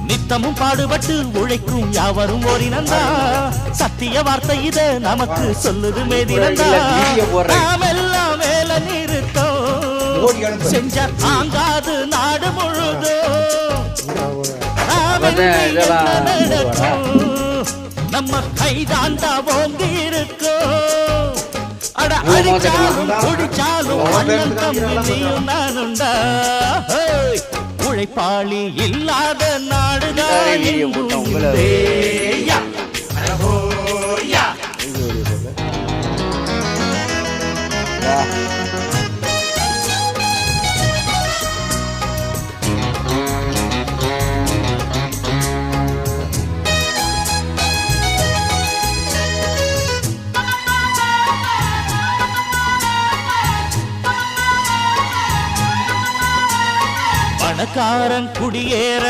நித்தமும் பாடுபட்டு உழைக்கும் யாவரும் ஓரினந்தா சத்திய வார்த்தை இத நமக்கு சொல்லுது மேதினந்தா நாமெல்லாம் வேலை நிறுத்தம் செஞ்ச தாங்காது நாடு முழுதும் நம்ம கைதாண்டா ஓங்கி இருக்கும் அட அடிச்சாலும் குடிச்சாலும் அண்ணன் தம்பி நீயும் நானுண்டா உழைப்பாளி இல்லாத நாடுதான் பணக்காரன் குடியேற